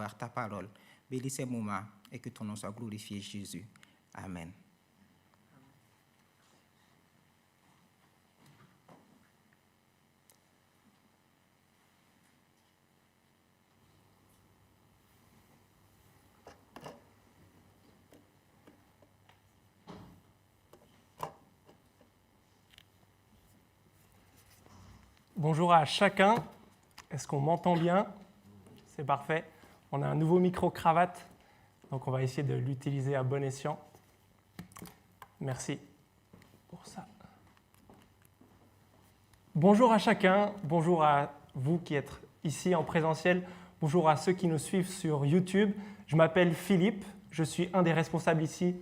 par ta parole. Bénis ces moments et que ton nom soit glorifié, Jésus. Amen. Bonjour à chacun. Est-ce qu'on m'entend bien? C'est parfait. On a un nouveau micro-cravate, donc on va essayer de l'utiliser à bon escient. Merci pour ça. Bonjour à chacun. Bonjour à vous qui êtes ici en présentiel. Bonjour à ceux qui nous suivent sur YouTube. Je m'appelle Philippe. Je suis un des responsables ici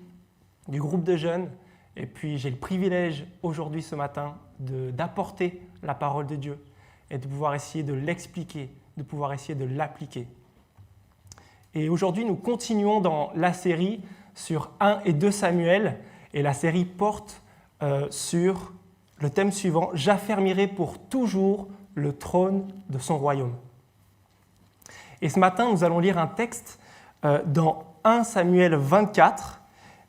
du groupe de jeunes. Et puis j'ai le privilège aujourd'hui, ce matin, d'apporter la parole de Dieu et de pouvoir essayer de l'expliquer, de pouvoir essayer de l'appliquer. Et aujourd'hui, nous continuons dans la série sur 1 et 2 Samuel. Et la série porte sur le thème suivant « J'affermirai pour toujours le trône de son royaume ». Et ce matin, nous allons lire un texte dans 1 Samuel 24.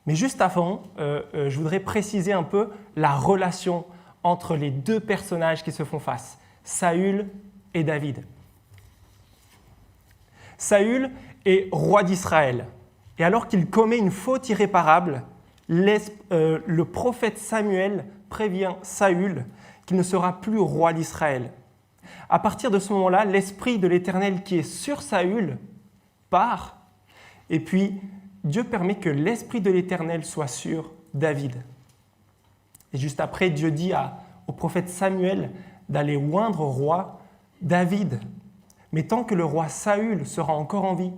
Mais juste avant, je voudrais préciser un peu la relation entre les deux personnages qui se font face, Saül et David. Saül est roi d'Israël. Et alors qu'il commet une faute irréparable, le prophète Samuel prévient Saül qu'il ne sera plus roi d'Israël. À partir de ce moment-là, l'esprit de l'Éternel qui est sur Saül part, et puis Dieu permet que l'esprit de l'Éternel soit sur David. Et juste après, Dieu dit au prophète Samuel d'aller oindre au roi David. Mais tant que le roi Saül sera encore en vie,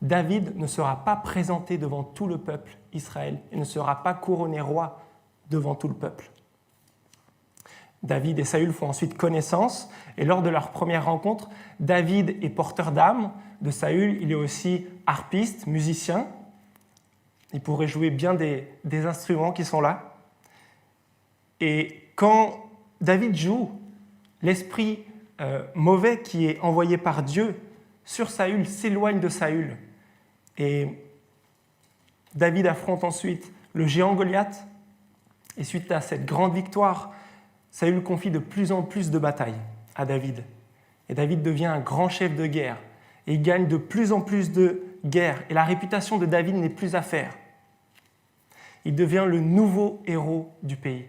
David ne sera pas présenté devant tout le peuple Israël et ne sera pas couronné roi devant tout le peuple. David et Saül font ensuite connaissance, et lors de leur première rencontre, David est porteur d'âme. De Saül, il est aussi harpiste, musicien. Il pourrait jouer bien des instruments qui sont là. Et quand David joue, l'esprit mauvais qui est envoyé par Dieu sur Saül s'éloigne de Saül. Et David affronte ensuite le géant Goliath. Et suite à cette grande victoire, Saül confie de plus en plus de batailles à David. Et David devient un grand chef de guerre. Et il gagne de plus en plus de guerres. Et la réputation de David n'est plus à faire. Il devient le nouveau héros du pays.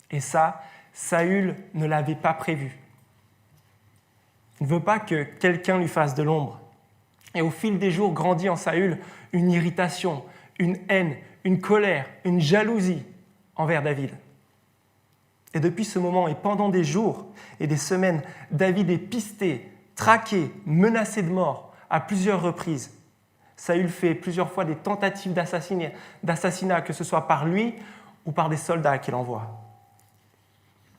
Et ça, Saül ne l'avait pas prévu. Il ne veut pas que quelqu'un lui fasse de l'ombre. Et au fil des jours grandit en Saül une irritation, une haine, une colère, une jalousie envers David. Et depuis ce moment, et pendant des jours et des semaines, David est pisté, traqué, menacé de mort à plusieurs reprises. Saül fait plusieurs fois des tentatives d'assassinat, que ce soit par lui ou par des soldats qu'il envoie.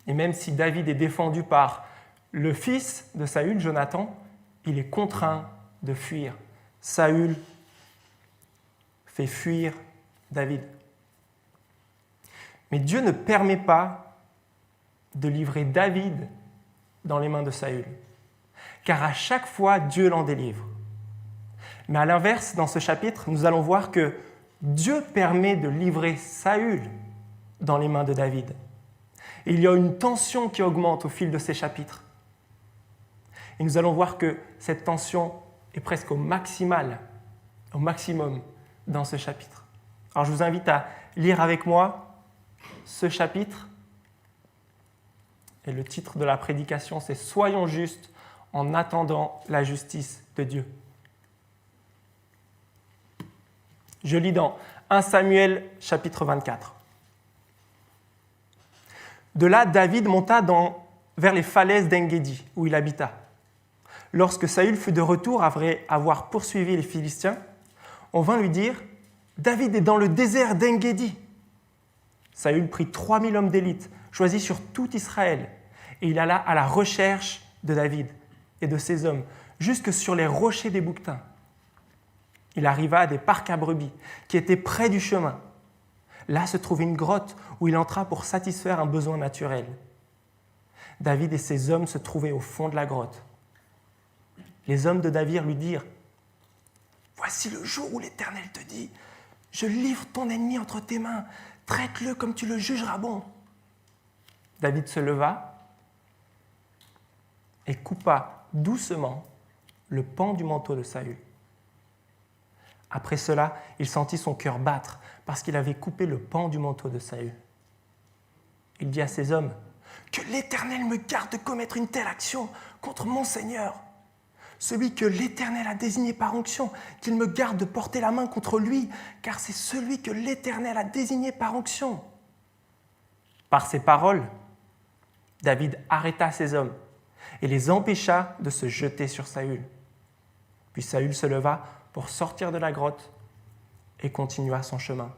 Et même si David est défendu par le fils de Saül, Jonathan, il est contraint de fuir. Saül fait fuir David. Mais Dieu ne permet pas de livrer David dans les mains de Saül, car à chaque fois, Dieu l'en délivre. Mais à l'inverse, dans ce chapitre, nous allons voir que Dieu permet de livrer Saül dans les mains de David. Et il y a une tension qui augmente au fil de ces chapitres. Et nous allons voir que cette tension est presque au maximum dans ce chapitre. Alors je vous invite à lire avec moi ce chapitre. Et le titre de la prédication, c'est « Soyons justes en attendant la justice de Dieu ». Je lis dans 1 Samuel, chapitre 24. De là, David monta vers les falaises d'En-Gedi, où il habita. Lorsque Saül fut de retour après avoir poursuivi les Philistins, on vint lui dire « David est dans le désert d'En-Gedi ». Saül prit 3000 hommes d'élite, choisis sur tout Israël, et il alla à la recherche de David et de ses hommes, jusque sur les rochers des bouquetins. Il arriva à des parcs à brebis qui étaient près du chemin. Là se trouvait une grotte où il entra pour satisfaire un besoin naturel. David et ses hommes se trouvaient au fond de la grotte. Les hommes de David lui dirent « Voici le jour où l'Éternel te dit « Je livre ton ennemi entre tes mains, traite-le comme tu le jugeras bon. » David se leva et coupa doucement le pan du manteau de Saül. Après cela, il sentit son cœur battre parce qu'il avait coupé le pan du manteau de Saül. Il dit à ses hommes « Que l'Éternel me garde de commettre une telle action contre mon Seigneur. Celui que l'Éternel a désigné par onction, qu'il me garde de porter la main contre lui, car c'est celui que l'Éternel a désigné par onction. » Par ces paroles, David arrêta ses hommes et les empêcha de se jeter sur Saül. Puis Saül se leva pour sortir de la grotte et continua son chemin.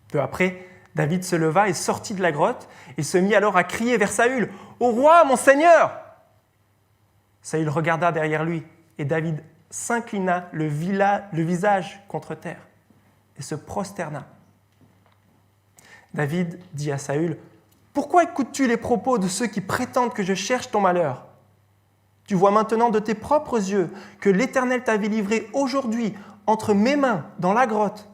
Peu après, David se leva et sortit de la grotte. Il se mit alors à crier vers Saül « Au roi, mon Seigneur !» Saül regarda derrière lui et David s'inclina le visage contre terre et se prosterna. David dit à Saül « Pourquoi écoutes-tu les propos de ceux qui prétendent que je cherche ton malheur ? Tu vois maintenant de tes propres yeux que l'Éternel t'avait livré aujourd'hui entre mes mains dans la grotte.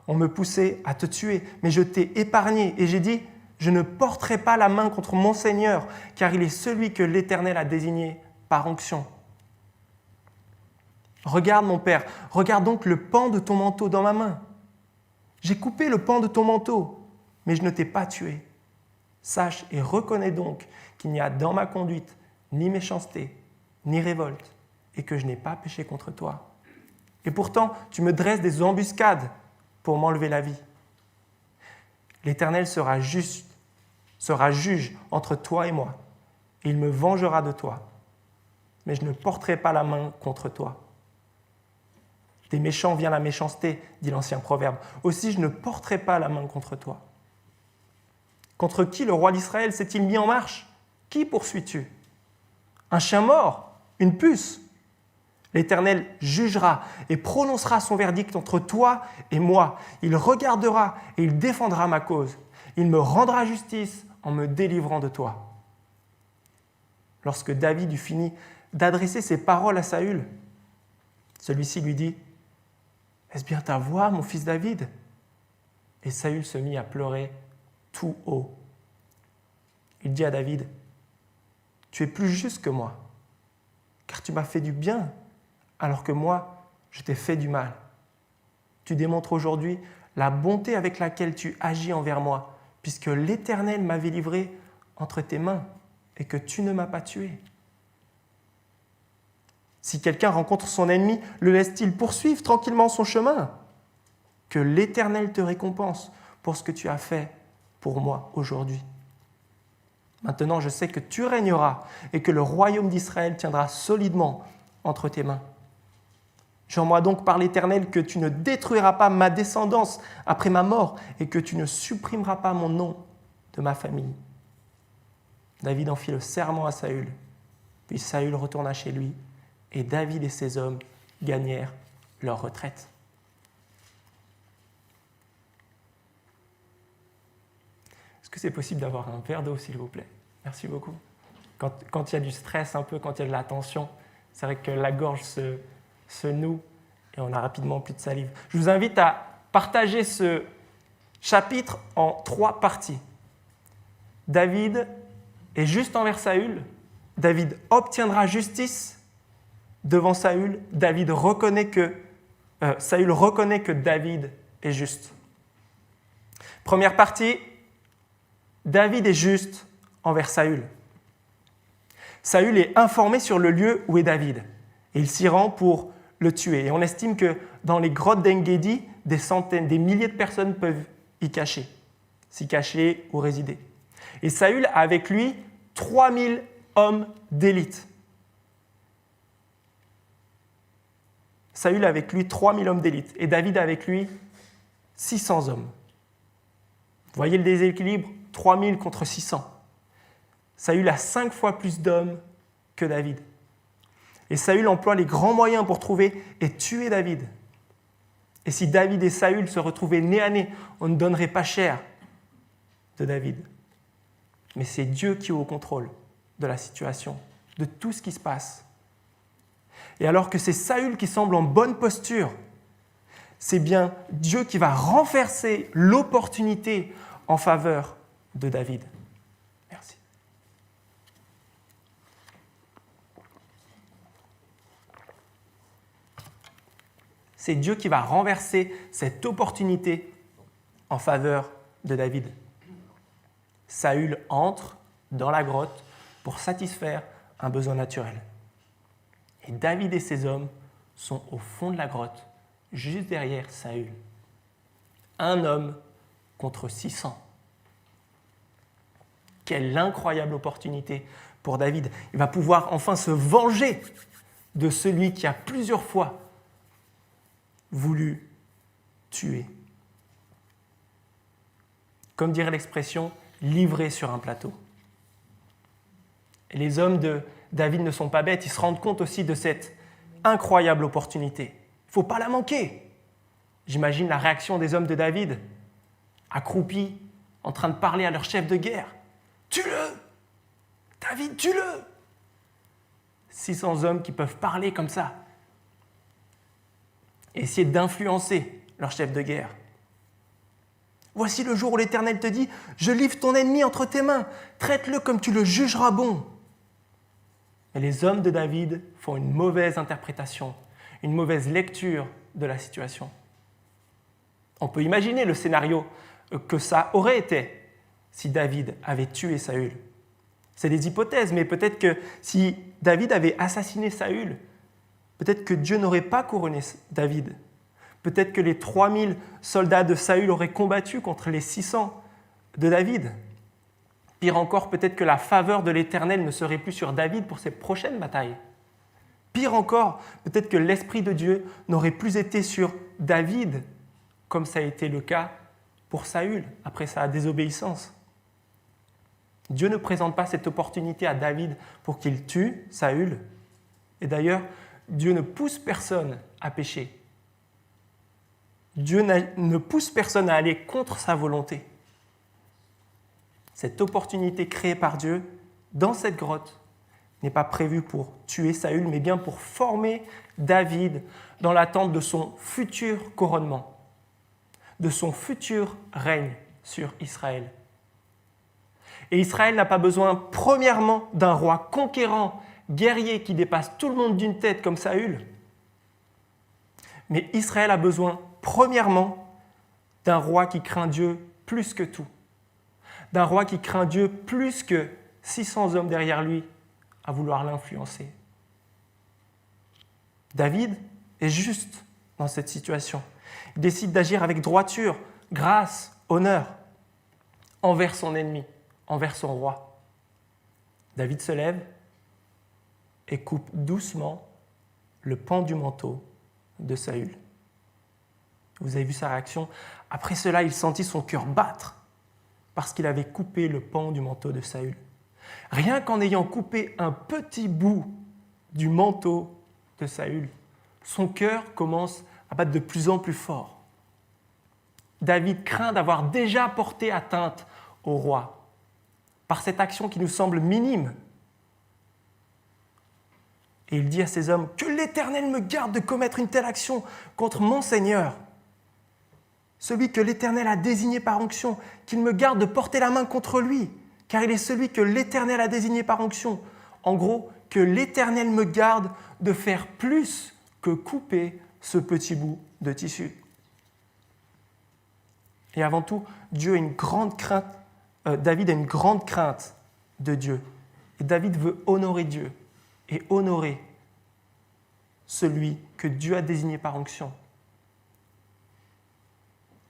On me poussait à te tuer, mais je t'ai épargné et j'ai dit « Je ne porterai pas la main contre mon Seigneur, car il est celui que l'Éternel a désigné par onction. » Regarde mon père, regarde donc le pan de ton manteau dans ma main. J'ai coupé le pan de ton manteau, mais je ne t'ai pas tué. Sache et reconnais donc qu'il n'y a dans ma conduite ni méchanceté, ni révolte, et que je n'ai pas péché contre toi. Et pourtant, tu me dresses des embuscades pour m'enlever la vie. L'Éternel sera juge entre toi et moi, et il me vengera de toi. Mais je ne porterai pas la main contre toi. Des méchants vient la méchanceté, dit l'ancien proverbe. Aussi, je ne porterai pas la main contre toi. Contre qui le roi d'Israël s'est-il mis en marche ? Qui poursuis-tu ? Un chien mort ? Une puce ? L'Éternel jugera et prononcera son verdict entre toi et moi. Il regardera et il défendra ma cause. Il me rendra justice en me délivrant de toi. Lorsque David eut fini d'adresser ses paroles à Saül, celui-ci lui dit « Est-ce bien ta voix, mon fils David ?» Et Saül se mit à pleurer tout haut. Il dit à David « Tu es plus juste que moi, car tu m'as fait du bien, alors que moi, je t'ai fait du mal. Tu démontres aujourd'hui la bonté avec laquelle tu agis envers moi, puisque l'Éternel m'avait livré entre tes mains et que tu ne m'as pas tué. Si quelqu'un rencontre son ennemi, le laisse-t-il poursuivre tranquillement son chemin ? Que l'Éternel te récompense pour ce que tu as fait pour moi aujourd'hui. Maintenant, je sais que tu régneras et que le royaume d'Israël tiendra solidement entre tes mains. Jure-moi donc par l'Éternel que tu ne détruiras pas ma descendance après ma mort et que tu ne supprimeras pas mon nom de ma famille. » David en fit le serment à Saül. Puis Saül retourna chez lui et David et ses hommes gagnèrent leur retraite. Est-ce que c'est possible d'avoir un verre d'eau, s'il vous plaît ? Merci beaucoup. Quand il y a du stress un peu, quand il y a de la tension, c'est vrai que la gorge se noue et on a rapidement plus de salive. Je vous invite à partager ce chapitre en 3 parties. David est juste envers Saül. David obtiendra justice devant Saül. Saül reconnaît que David est juste. Première partie, David est juste envers Saül. Saül est informé sur le lieu où est David et il s'y rend pour le tuer. Et on estime que dans les grottes d'En-Gedi, des milliers de personnes peuvent s'y cacher ou résider. Et Saül a avec lui 3000 hommes d'élite. Saül a avec lui 3000 hommes d'élite et David a avec lui 600 hommes. Vous voyez le déséquilibre ? 3000 contre 600. Saül a 5 fois plus d'hommes que David. Et Saül emploie les grands moyens pour trouver et tuer David. Et si David et Saül se retrouvaient nez à nez, on ne donnerait pas cher de David. Mais c'est Dieu qui est au contrôle de la situation, de tout ce qui se passe Et alors que c'est Saül qui semble en bonne posture, c'est bien Dieu qui va renverser l'opportunité en faveur de David. Merci. C'est Dieu qui va renverser cette opportunité en faveur de David. Saül entre dans la grotte pour satisfaire un besoin naturel. Et David et ses hommes sont au fond de la grotte, juste derrière Saül. Un homme contre 600. Quelle incroyable opportunité pour David. Il va pouvoir enfin se venger de celui qui a plusieurs fois voulu tuer. Comme dirait l'expression, livré sur un plateau. Et les hommes de David ne sont pas bêtes, ils se rendent compte aussi de cette incroyable opportunité. Il ne faut pas la manquer. J'imagine la réaction des hommes de David, accroupis, en train de parler à leur chef de guerre. « Tue-le! David, tue-le !» 600 hommes qui peuvent parler comme ça et essayer d'influencer leur chef de guerre. Voici le jour où l'Éternel te dit « Je livre ton ennemi entre tes mains, traite-le comme tu le jugeras bon. » Mais les hommes de David font une mauvaise interprétation, une mauvaise lecture de la situation. On peut imaginer le scénario que ça aurait été si David avait tué Saül. C'est des hypothèses, mais peut-être que si David avait assassiné Saül, peut-être que Dieu n'aurait pas couronné David. Peut-être que les 3000 soldats de Saül auraient combattu contre les 600 de David. Pire encore, peut-être que la faveur de l'Éternel ne serait plus sur David pour ses prochaines batailles. Pire encore, peut-être que l'Esprit de Dieu n'aurait plus été sur David, comme ça a été le cas pour Saül, après sa désobéissance. Dieu ne présente pas cette opportunité à David pour qu'il tue Saül. Et d'ailleurs, Dieu ne pousse personne à pécher. Dieu ne pousse personne à aller contre sa volonté. Cette opportunité créée par Dieu dans cette grotte n'est pas prévue pour tuer Saül, mais bien pour former David dans l'attente de son futur couronnement, de son futur règne sur Israël. Et Israël n'a pas besoin, premièrement, d'un roi conquérant, guerrier qui dépasse tout le monde d'une tête comme Saül, mais Israël a besoin, premièrement, d'un roi qui craint Dieu plus que tout, d'un roi qui craint Dieu plus que 600 hommes derrière lui à vouloir l'influencer. David est juste dans cette situation. Il décide d'agir avec droiture, grâce, honneur envers son ennemi, envers son roi. David se lève et coupe doucement le pan du manteau de Saül. Vous avez vu sa réaction. Après cela, il sentit son cœur battre parce qu'il avait coupé le pan du manteau de Saül. Rien qu'en ayant coupé un petit bout du manteau de Saül, son cœur commence à battre de plus en plus fort. David craint d'avoir déjà porté atteinte au roi par cette action qui nous semble minime. Et il dit à ses hommes, « Que l'Éternel me garde de commettre une telle action contre mon Seigneur, celui que l'Éternel a désigné par onction, qu'il me garde de porter la main contre lui, car il est celui que l'Éternel a désigné par onction. » En gros, que l'Éternel me garde de faire plus que couper ce petit bout de tissu. Et avant tout, David a une grande crainte de Dieu. Et David veut honorer Dieu et honorer celui que Dieu a désigné par onction.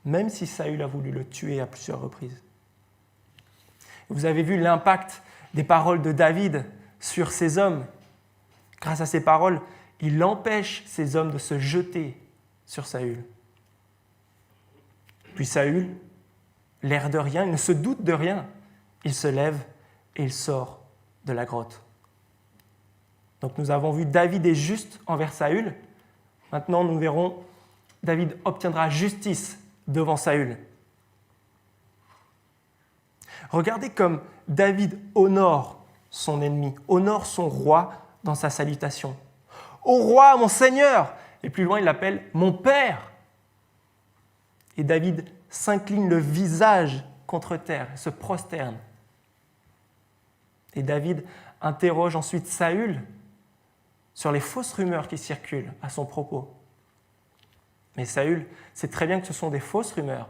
Même si Saül a voulu le tuer à plusieurs reprises. Vous avez vu l'impact des paroles de David sur ces hommes. Grâce à ces paroles, il empêche ces hommes de se jeter sur Saül. Puis Saül, l'air de rien, il ne se doute de rien. Il se lève et il sort de la grotte. Donc nous avons vu David est juste envers Saül. Maintenant, nous verrons David obtiendra justice devant Saül. Regardez comme David honore son ennemi, honore son roi dans sa salutation. « Au roi, mon Seigneur !» Et plus loin, il l'appelle « mon Père !» Et David s'incline le visage contre terre, se prosterne. Et David interroge ensuite Saül sur les fausses rumeurs qui circulent à son propos. Mais Saül sait très bien que ce sont des fausses rumeurs,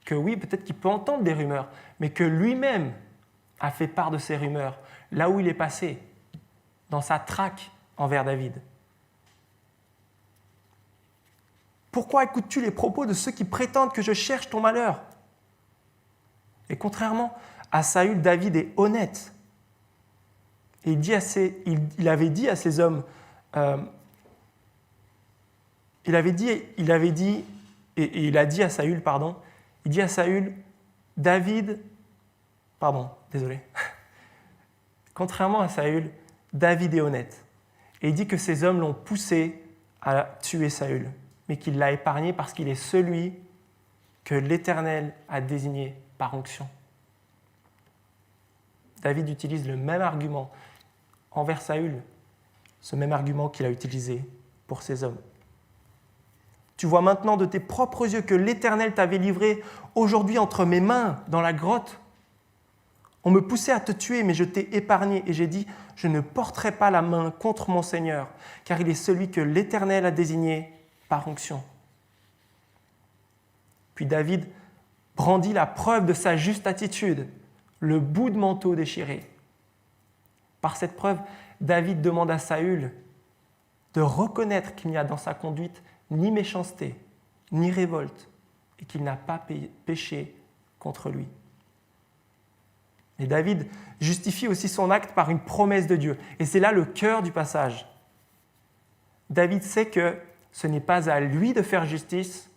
que oui, peut-être qu'il peut entendre des rumeurs, mais que lui-même a fait part de ces rumeurs, là où il est passé, dans sa traque envers David. Pourquoi écoutes-tu les propos de ceux qui prétendent que je cherche ton malheur ? Et contrairement à Saül, David est honnête. Et il avait dit à ces hommes, il a dit à Saül, il dit à Saül, contrairement à Saül, David est honnête. Et il dit que ces hommes l'ont poussé à tuer Saül, mais qu'il l'a épargné parce qu'il est celui que l'Éternel a désigné par onction. David utilise le même argument envers Saül, ce même argument qu'il a utilisé pour ces hommes. Tu vois maintenant de tes propres yeux que l'Éternel t'avait livré aujourd'hui entre mes mains dans la grotte. On me poussait à te tuer, mais je t'ai épargné et j'ai dit, je ne porterai pas la main contre mon Seigneur, car il est celui que l'Éternel a désigné par onction. Puis David brandit la preuve de sa juste attitude, le bout de manteau déchiré. Par cette preuve, David demande à Saül de reconnaître qu'il n'y a dans sa conduite ni méchanceté, ni révolte, et qu'il n'a pas péché contre lui. Et David justifie aussi son acte par une promesse de Dieu. Et c'est là le cœur du passage. David sait que ce n'est pas à lui de faire justice,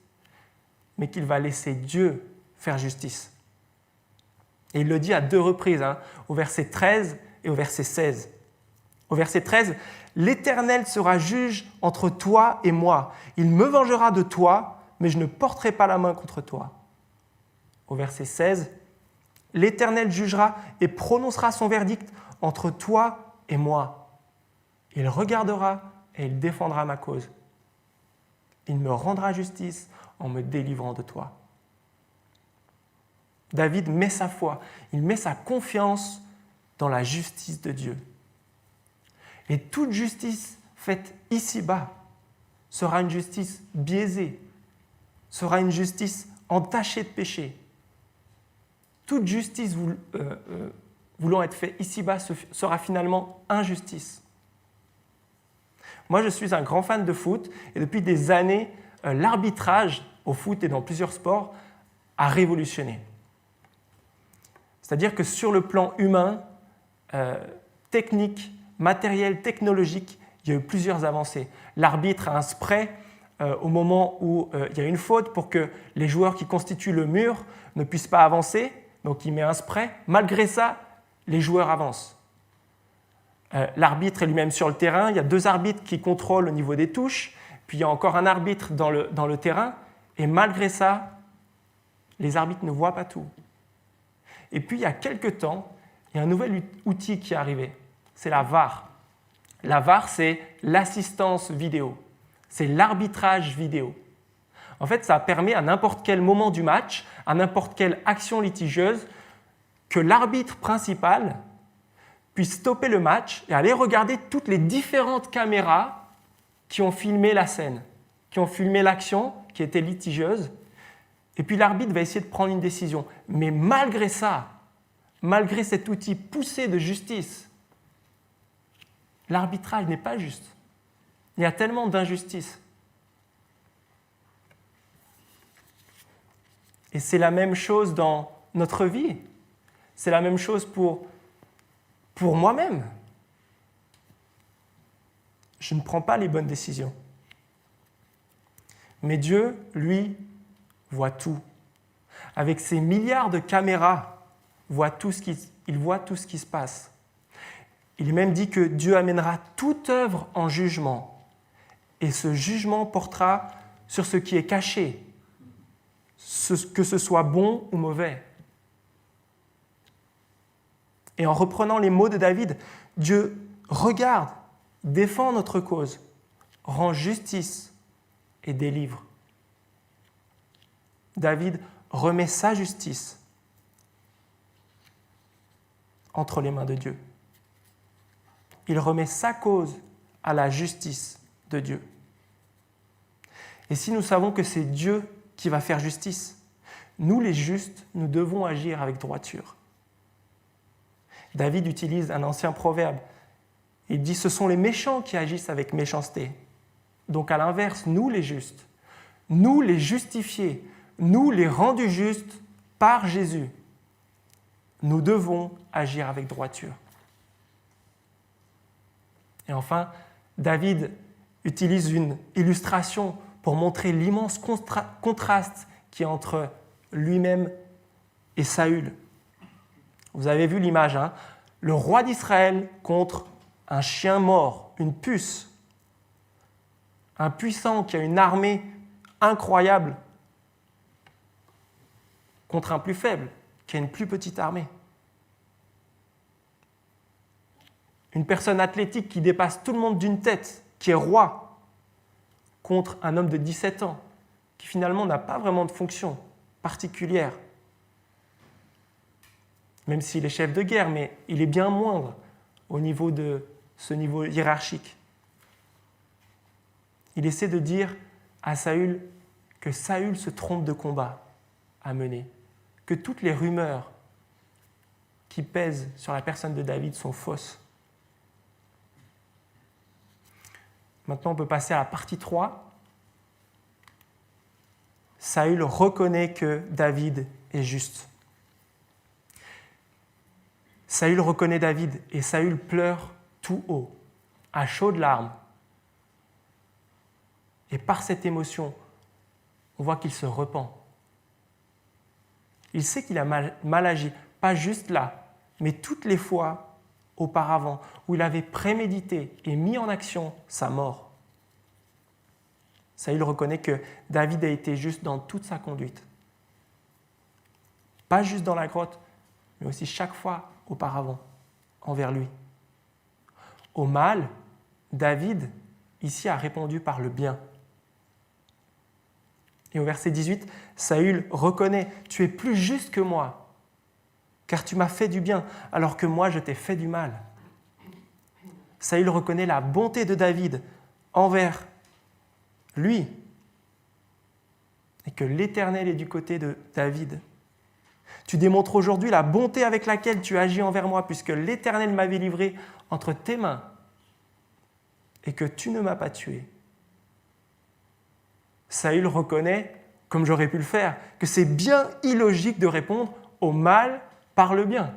mais qu'il va laisser Dieu faire justice. Et il le dit à 2 reprises, au verset 13 et au verset 16. Au verset 13, « L'Éternel sera juge entre toi et moi. Il me vengera de toi, mais je ne porterai pas la main contre toi. » Au verset 16, « L'Éternel jugera et prononcera son verdict entre toi et moi. Il regardera et il défendra ma cause. Il me rendra justice en me délivrant de toi. » David met sa foi, il met sa confiance dans la justice de Dieu. Et toute justice faite ici-bas sera une justice biaisée, sera une justice entachée de péché. Toute justice voulant être faite ici-bas sera finalement injustice. Moi, je suis un grand fan de foot et depuis des années, l'arbitrage au foot et dans plusieurs sports a révolutionné. C'est-à-dire que sur le plan humain, technique, matériel, technologique, il y a eu plusieurs avancées. L'arbitre a un spray au moment où il y a une faute pour que les joueurs qui constituent le mur ne puissent pas avancer. Donc il met un spray. Malgré ça, les joueurs avancent. L'arbitre est lui-même sur le terrain. Il y a 2 arbitres qui contrôlent au niveau des touches. Puis il y a encore un arbitre dans le terrain. Et malgré ça, les arbitres ne voient pas tout. Et puis il y a quelques temps, il y a un nouvel outil qui est arrivé. C'est la VAR. La VAR, c'est l'assistance vidéo. C'est l'arbitrage vidéo. En fait, ça permet à n'importe quel moment du match, à n'importe quelle action litigieuse, que l'arbitre principal puisse stopper le match et aller regarder toutes les différentes caméras qui ont filmé la scène, qui ont filmé l'action qui était litigieuse. Et puis l'arbitre va essayer de prendre une décision. Mais malgré ça, malgré cet outil poussé de justice, l'arbitrage n'est pas juste. Il y a tellement d'injustice. Et c'est la même chose dans notre vie. C'est la même chose pour moi-même. Je ne prends pas les bonnes décisions. Mais Dieu, lui, voit tout. Avec ses milliards de caméras, il voit tout ce qui se passe. Il est même dit que Dieu amènera toute œuvre en jugement. Et ce jugement portera sur ce qui est caché, que ce soit bon ou mauvais. Et en reprenant les mots de David, Dieu regarde, défend notre cause. rend justice et délivre. David remet sa justice entre les mains de Dieu. Il remet sa cause à la justice de Dieu. Et si nous savons que c'est Dieu qui va faire justice, nous les justes, nous devons agir avec droiture. David utilise un ancien proverbe. Il dit « Ce sont les méchants qui agissent avec méchanceté ». Donc à l'inverse, nous les justes, nous les justifiés, nous les rendus justes par Jésus, nous devons agir avec droiture. Et enfin, David utilise une illustration pour montrer l'immense contraste qui est entre lui-même et Saül. Vous avez vu l'image, hein ? Le roi d'Israël contre un chien mort, une puce. Un puissant qui a une armée incroyable contre un plus faible, qui a une plus petite armée. Une personne athlétique qui dépasse tout le monde d'une tête, qui est roi, contre un homme de 17 ans, qui finalement n'a pas vraiment de fonction particulière. Même s'il est chef de guerre, mais il est bien moindre au niveau de ce niveau hiérarchique. Il essaie de dire à Saül que Saül se trompe de combat à mener, que toutes les rumeurs qui pèsent sur la personne de David sont fausses. Maintenant, on peut passer à la partie 3. Saül reconnaît que David est juste. Saül reconnaît David et Saül pleure tout haut, à chaudes larmes. Et par cette émotion, on voit qu'il se repent. Il sait qu'il a mal agi, pas juste là, mais toutes les fois auparavant, où il avait prémédité et mis en action sa mort. Saül reconnaît que David a été juste dans toute sa conduite. Pas juste dans la grotte, mais aussi chaque fois auparavant, envers lui. Au mal, David, ici, a répondu par le bien. Et au verset 18, Saül reconnaît « Tu es plus juste que moi, car tu m'as fait du bien, alors que moi je t'ai fait du mal. » Saül reconnaît la bonté de David envers lui, et que l'Éternel est du côté de David. Tu démontres aujourd'hui la bonté avec laquelle tu agis envers moi, puisque l'Éternel m'avait livré entre tes mains, et que tu ne m'as pas tué. Saül reconnaît, comme j'aurais pu le faire, que c'est bien illogique de répondre au mal par le bien.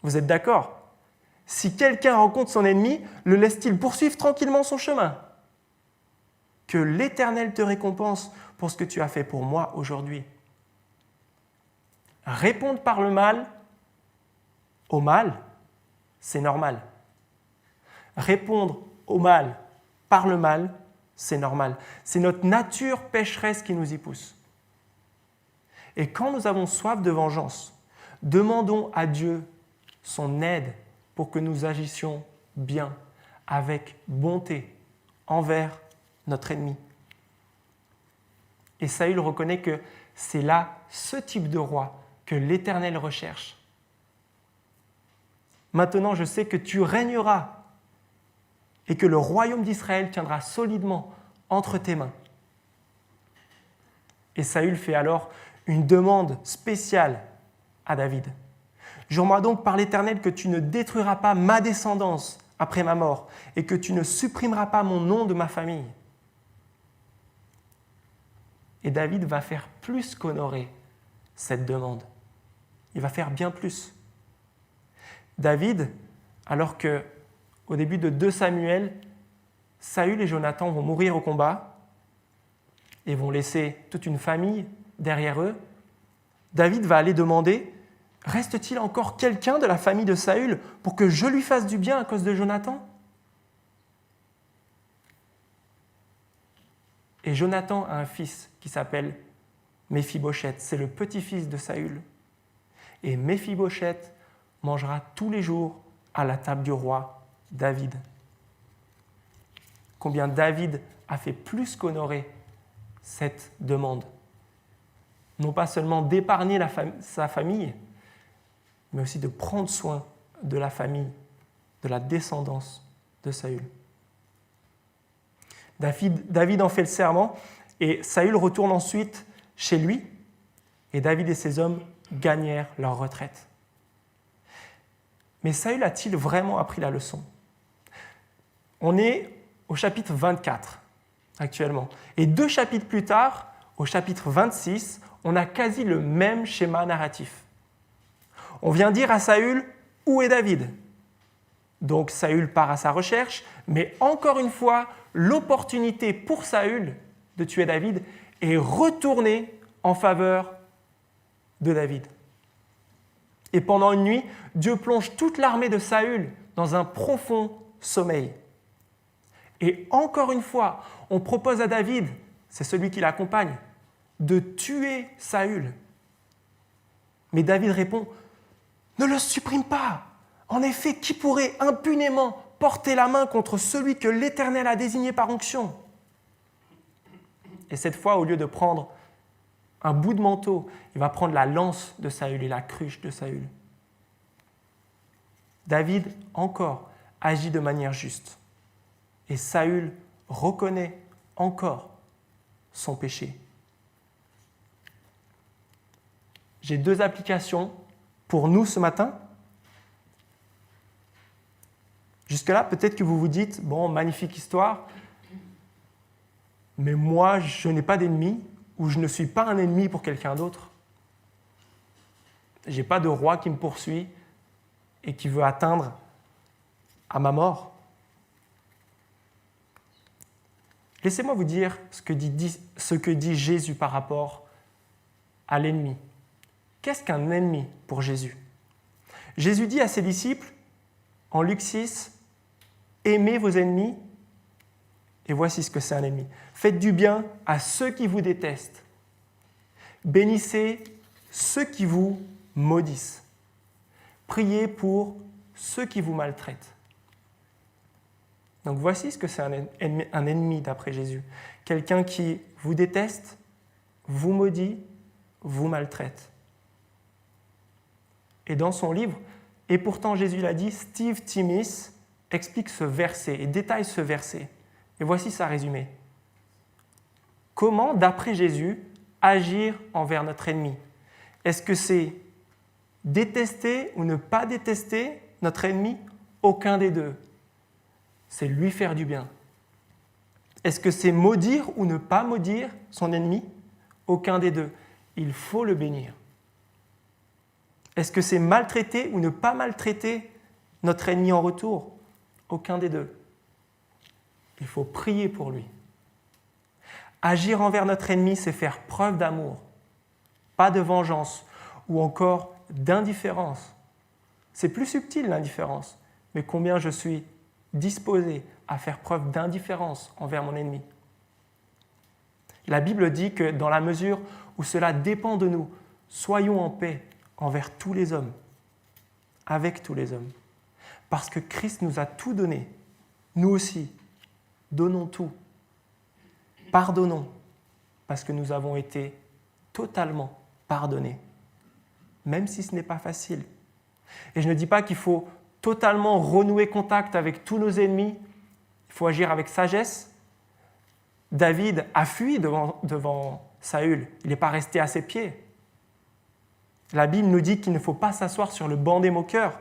Vous êtes d'accord ? Si quelqu'un rencontre son ennemi, le laisse-t-il poursuivre tranquillement son chemin ? Que l'Éternel te récompense pour ce que tu as fait pour moi aujourd'hui. Répondre par le mal au mal, c'est normal. Répondre au mal par le mal, c'est normal. C'est notre nature pécheresse qui nous y pousse. Et quand nous avons soif de vengeance, demandons à Dieu son aide pour que nous agissions bien, avec bonté, envers notre ennemi. Et Saül reconnaît que c'est là ce type de roi que l'Éternel recherche. Maintenant, je sais que tu régneras et que le royaume d'Israël tiendra solidement entre tes mains. Et Saül fait alors une demande spéciale à David. Jure-moi donc par l'Éternel que tu ne détruiras pas ma descendance après ma mort et que tu ne supprimeras pas mon nom de ma famille. Et David va faire plus qu'honorer cette demande. Il va faire bien plus. David, alors que au début de 2 Samuel, Saül et Jonathan vont mourir au combat et vont laisser toute une famille derrière eux, David va aller demander « Reste-t-il encore quelqu'un de la famille de Saül pour que je lui fasse du bien à cause de Jonathan ?» Et Jonathan a un fils qui s'appelle Méphibosheth, c'est le petit-fils de Saül. Et Méphibosheth mangera tous les jours à la table du roi David. combien David a fait plus qu'honorer cette demande. Non pas seulement d'épargner sa famille, mais aussi de prendre soin de la famille, de la descendance de Saül. David en fait le serment et Saül retourne ensuite chez lui et David et ses hommes gagnèrent leur retraite. Mais Saül a-t-il vraiment appris la leçon ? On est au chapitre 24 actuellement. Et 2 chapitres plus tard, au chapitre 26, on a quasi le même schéma narratif. On vient dire à Saül « Où est David ?» Donc Saül part à sa recherche, mais encore une fois, l'opportunité pour Saül de tuer David est retournée en faveur de David. Et pendant une nuit, Dieu plonge toute l'armée de Saül dans un profond sommeil. Et encore une fois, on propose à David, c'est celui qui l'accompagne, de tuer Saül. Mais David répond « Ne le supprime pas ! En effet, qui pourrait impunément porter la main contre celui que l'Éternel a désigné par onction ?» Et cette fois, au lieu de prendre un bout de manteau, il va prendre la lance de Saül et la cruche de Saül. David, encore, agit de manière juste. Et Saül reconnaît encore son péché. J'ai 2 applications pour nous ce matin. Jusque-là, peut-être que vous vous dites, bon, magnifique histoire, mais moi, je n'ai pas d'ennemi, ou je ne suis pas un ennemi pour quelqu'un d'autre. Je n'ai pas de roi qui me poursuit et qui veut atteindre à ma mort. Laissez-moi vous dire ce que dit Jésus par rapport à l'ennemi. Qu'est-ce qu'un ennemi pour Jésus ? Jésus dit à ses disciples, en Luc 6, « Aimez vos ennemis » et voici ce que c'est un ennemi. « Faites du bien à ceux qui vous détestent. Bénissez ceux qui vous maudissent. Priez pour ceux qui vous maltraitent. » Donc voici ce que c'est un ennemi d'après Jésus. Quelqu'un qui vous déteste, vous maudit, vous maltraite. Et dans son livre, et pourtant Jésus l'a dit, Steve Timmis explique ce verset et détaille ce verset. Et voici sa résumé. Comment, d'après Jésus, agir envers notre ennemi ? Est-ce que c'est détester ou ne pas détester notre ennemi ? Aucun des deux. C'est lui faire du bien. Est-ce que c'est maudire ou ne pas maudire son ennemi ? Aucun des deux. Il faut le bénir. Est-ce que c'est maltraiter ou ne pas maltraiter notre ennemi en retour ? Aucun des deux. Il faut prier pour lui. Agir envers notre ennemi, c'est faire preuve d'amour, pas de vengeance ou encore d'indifférence. C'est plus subtil l'indifférence, mais combien je suis disposé à faire preuve d'indifférence envers mon ennemi. La Bible dit que dans la mesure où cela dépend de nous, soyons en paix envers tous les hommes, avec tous les hommes. Parce que Christ nous a tout donné, nous aussi, donnons tout. Pardonnons, parce que nous avons été totalement pardonnés, même si ce n'est pas facile. Et je ne dis pas qu'il faut totalement renouer contact avec tous nos ennemis, il faut agir avec sagesse. David a fui devant Saül, il n'est pas resté à ses pieds. La Bible nous dit qu'il ne faut pas s'asseoir sur le banc des moqueurs.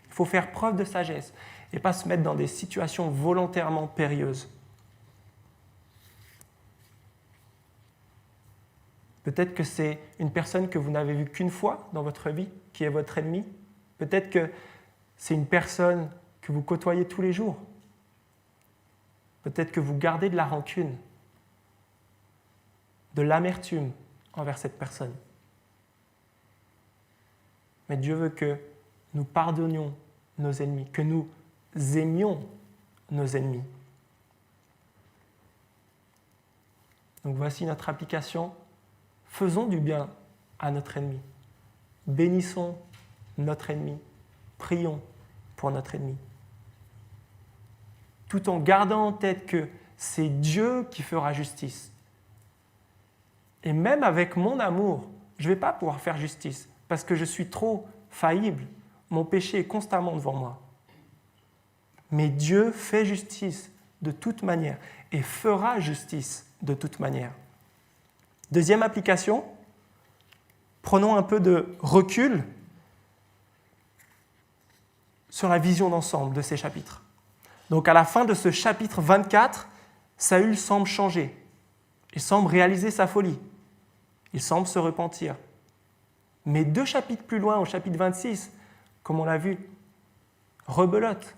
Il faut faire preuve de sagesse et pas se mettre dans des situations volontairement périlleuses. Peut-être que c'est une personne que vous n'avez vue qu'une fois dans votre vie qui est votre ennemi. Peut-être que c'est une personne que vous côtoyez tous les jours. Peut-être que vous gardez de la rancune, de l'amertume envers cette personne. Mais Dieu veut que nous pardonnions nos ennemis, que nous aimions nos ennemis. Donc voici notre application. Faisons du bien à notre ennemi. Bénissons notre ennemi. Prions pour notre ennemi. tout en gardant en tête que c'est Dieu qui fera justice. Et même avec mon amour, je ne vais pas pouvoir faire justice parce que je suis trop faillible. Mon péché est constamment devant moi. Mais Dieu fait justice de toute manière et fera justice de toute manière. Deuxième application, prenons un peu de recul sur la vision d'ensemble de ces chapitres. Donc à la fin de ce chapitre 24, Saül semble changer. Il semble réaliser sa folie. Il semble se repentir. Mais 2 chapitres plus loin, au chapitre 26, comme on l'a vu, rebelote.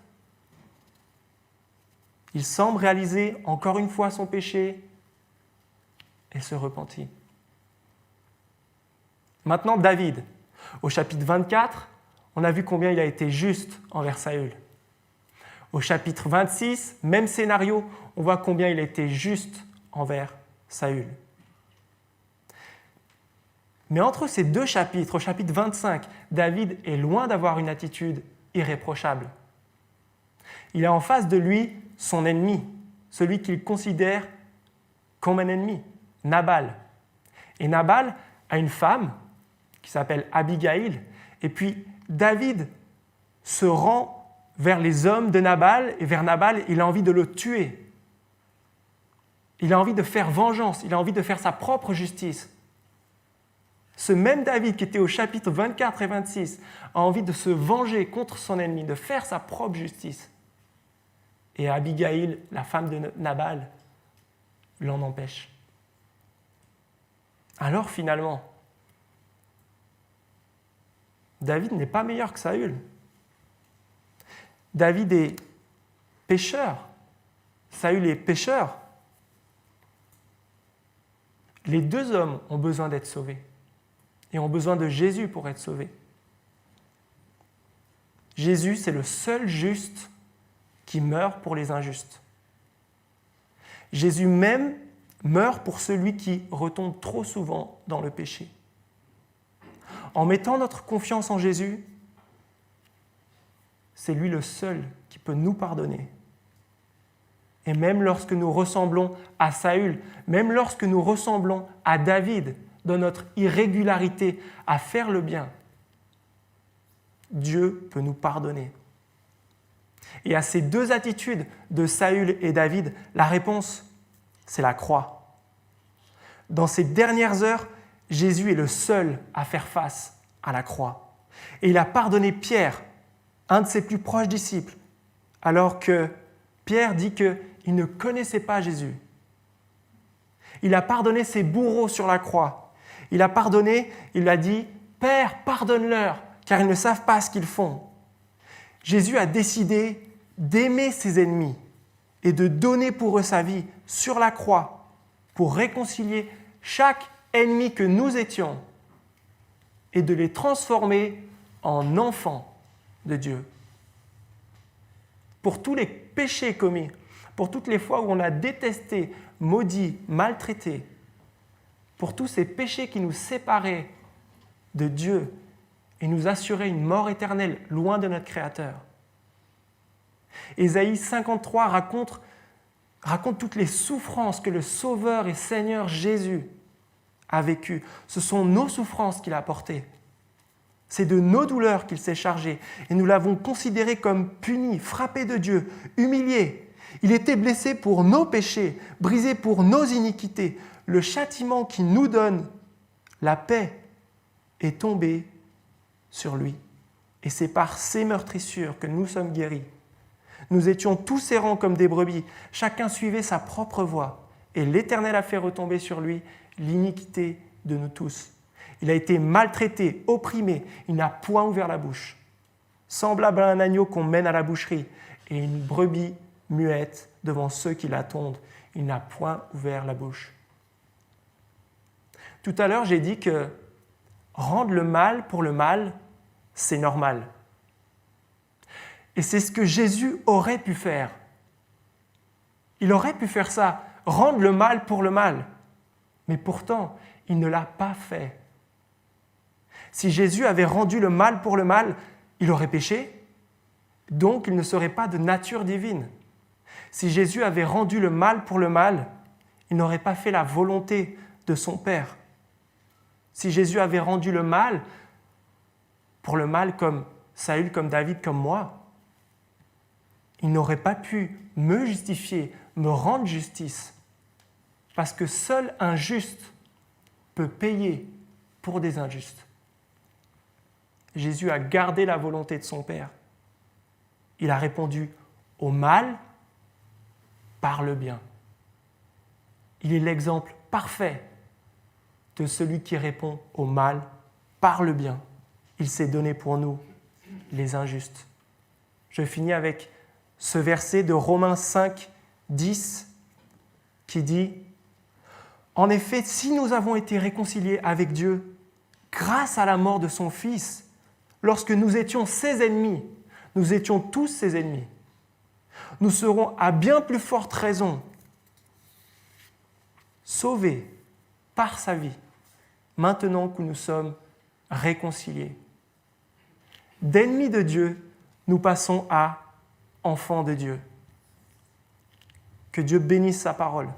Il semble réaliser encore une fois son péché et se repentit. Maintenant, David. Au chapitre 24, on a vu combien il a été juste envers Saül. Au chapitre 26, même scénario, on voit combien il a été juste envers Saül. Mais entre ces 2 chapitres, au chapitre 25, David est loin d'avoir une attitude irréprochable. Il a en face de lui son ennemi, celui qu'il considère comme un ennemi, Nabal. Et Nabal a une femme qui s'appelle Abigail, et puis David se rend vers les hommes de Nabal, et vers Nabal, il a envie de le tuer. Il a envie de faire vengeance, il a envie de faire sa propre justice. Ce même David qui était au chapitre 24 et 26 a envie de se venger contre son ennemi, de faire sa propre justice. Et Abigail, la femme de Nabal, l'en empêche. Alors finalement, David n'est pas meilleur que Saül. David est pécheur. Saül est pécheur. Les 2 hommes ont besoin d'être sauvés et ont besoin de Jésus pour être sauvés. Jésus, c'est le seul juste qui meurt pour les injustes. Jésus même meurt pour celui qui retombe trop souvent dans le péché. En mettant notre confiance en Jésus, c'est lui le seul qui peut nous pardonner. Et même lorsque nous ressemblons à Saül, même lorsque nous ressemblons à David dans notre irrégularité à faire le bien, Dieu peut nous pardonner. Et à ces 2 attitudes de Saül et David, la réponse, c'est la croix. Dans ces dernières heures, Jésus est le seul à faire face à la croix. Et il a pardonné Pierre, un de ses plus proches disciples, alors que Pierre dit qu'il ne connaissait pas Jésus. Il a pardonné ses bourreaux sur la croix. Il a pardonné, il a dit « Père, pardonne-leur, car ils ne savent pas ce qu'ils font. » Jésus a décidé d'aimer ses ennemis et de donner pour eux sa vie sur la croix pour réconcilier chaque ennemi que nous étions et de les transformer en enfants de Dieu. Pour tous les péchés commis, pour toutes les fois où on a détesté, maudit, maltraité, pour tous ces péchés qui nous séparaient de Dieu et nous assuraient une mort éternelle loin de notre Créateur. Ésaïe 53 raconte toutes les souffrances que le Sauveur et Seigneur Jésus a vécues. Ce sont nos souffrances qu'il a portées. C'est de nos douleurs qu'il s'est chargé. Et nous l'avons considéré comme puni, frappé de Dieu, humilié. Il était blessé pour nos péchés, brisé pour nos iniquités. Le châtiment qui nous donne la paix est tombé sur lui. Et c'est par ses meurtrissures que nous sommes guéris. Nous étions tous errants comme des brebis. Chacun suivait sa propre voie. Et l'Éternel a fait retomber sur lui l'iniquité de nous tous. Il a été maltraité, opprimé. Il n'a point ouvert la bouche. Semblable à un agneau qu'on mène à la boucherie et une brebis muette devant ceux qui l'attendent. Il n'a point ouvert la bouche. Tout à l'heure, j'ai dit que rendre le mal pour le mal, c'est normal. Et c'est ce que Jésus aurait pu faire. Il aurait pu faire ça, rendre le mal pour le mal. Mais pourtant, il ne l'a pas fait. Si Jésus avait rendu le mal pour le mal, il aurait péché, donc il ne serait pas de nature divine. Si Jésus avait rendu le mal pour le mal, il n'aurait pas fait la volonté de son Père. Si Jésus avait rendu le mal pour le mal comme Saül, comme David, comme moi, il n'aurait pas pu me justifier, me rendre justice, parce que seul un juste peut payer pour des injustes. Jésus a gardé la volonté de son Père. Il a répondu au mal par le bien. Il est l'exemple parfait de celui qui répond au mal par le bien. Il s'est donné pour nous, les injustes. Je finis avec ce verset de Romains 5, 10, qui dit « En effet, si nous avons été réconciliés avec Dieu grâce à la mort de son Fils, lorsque nous étions ses ennemis, nous étions tous ses ennemis, nous serons à bien plus forte raison sauvés par sa vie, maintenant que nous sommes réconciliés. D'ennemis de Dieu, nous passons à enfants de Dieu. Que Dieu bénisse sa parole.